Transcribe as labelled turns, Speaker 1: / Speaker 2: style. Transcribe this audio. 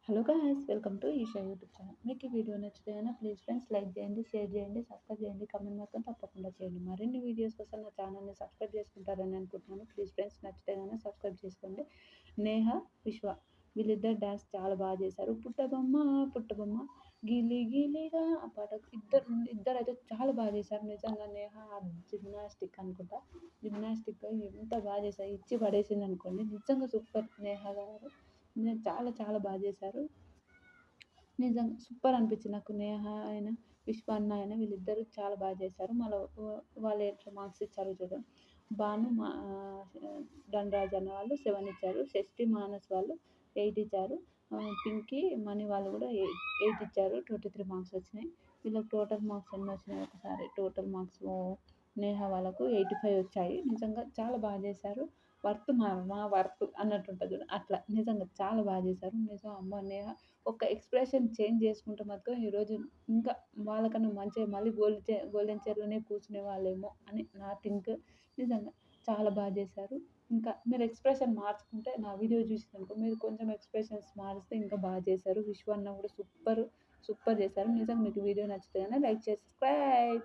Speaker 1: Hello guys, welcome to Esha YouTube channel. మీకు ఈ video నచ్చితే గనుక ప్లీజ్ ఫ్రెండ్స్ లైక్ చేయండి, షేర్ చేయండి, సబ్స్క్రైబ్ చేయండి, కామెంట్ మాత్రం తప్పకుండా చేయండి. మరిన్ని వీడియోస్ కోసం నా ఛానల్ని సబ్స్క్రైబ్ చేసుకుంటారని అనుకుంటున్నాను. ప్లీజ్ ఫ్రెండ్స్ నచ్చితే గనుక సబ్స్క్రైబ్ చేసుకోండి. నేహ, విశ్వ వీళ్ళిద్దరు డ్యాన్స్ చాలా బాగా చేశారు. పుట్టబొమ్మ పుట్టబొమ్మ గిలి గిలిగా ఆ పాట ఇద్దరు అయితే చాలా బాగా చేశారు. నిజంగా నేహ జిమ్నాస్టిక్ అనుకుంటా, జిమ్నాస్టిక్ ఎంత బాగా చేశారు, ఇచ్చి పడేసింది అనుకోండి. నిజంగా సూపర్ నేహ గారు. చాలా చాలా బాగా చేశారు. నిజంగా సూపర్ అనిపించింది నాకు. నేహ అయినా, విశ్వ అన్న అయినా వీళ్ళిద్దరూ చాలా బాగా చేశారు. మళ్ళీ వాళ్ళు ఎట్లా మార్క్స్ ఇచ్చారో చూడండి. భాను ధనరాజ్ అన్న వాళ్ళు 7 ఇచ్చారు. షష్ఠి మానస్ వాళ్ళు 8 ఇచ్చారు. పింకీ మనీ వాళ్ళు కూడా 8 ఇచ్చారు. 23 మార్క్స్ వచ్చినాయి. వీళ్ళకి టోటల్ మార్క్స్ ఎన్ని వచ్చినాయి ఒకసారి. టోటల్ మార్క్స్ నేహ వాళ్ళకు 85 వచ్చాయి. నిజంగా చాలా బాగా చేశారు. వర్త్ మా వర్త్ అన్నట్టుంటుంది చూడు, అట్లా నిజంగా చాలా బాగా చేశారు. నిజం అమ్మ నేహ ఒక ఎక్స్ప్రెషన్ చేంజ్ చేసుకుంటే మాత్రం ఈరోజు ఇంకా వాళ్ళకన్నా మంచిగా మళ్ళీ గోల్డెన్ చైర్లోనే కూర్చునే వాళ్ళేమో అని నా థింక్. నిజంగా చాలా బాగా చేశారు. ఇంకా మీరు ఎక్స్ప్రెషన్ మార్చుకుంటే, నా వీడియో చూసినాక మీరు కొంచెం ఎక్స్ప్రెషన్స్ మారిస్తే ఇంకా బాగా చేశారు. విశ్వ అన్న కూడా సూపర్ సూపర్ చేశారు. నిజంగా మీకు వీడియో నచ్చితే లైక్ చేసి సబ్స్క్రైబ్.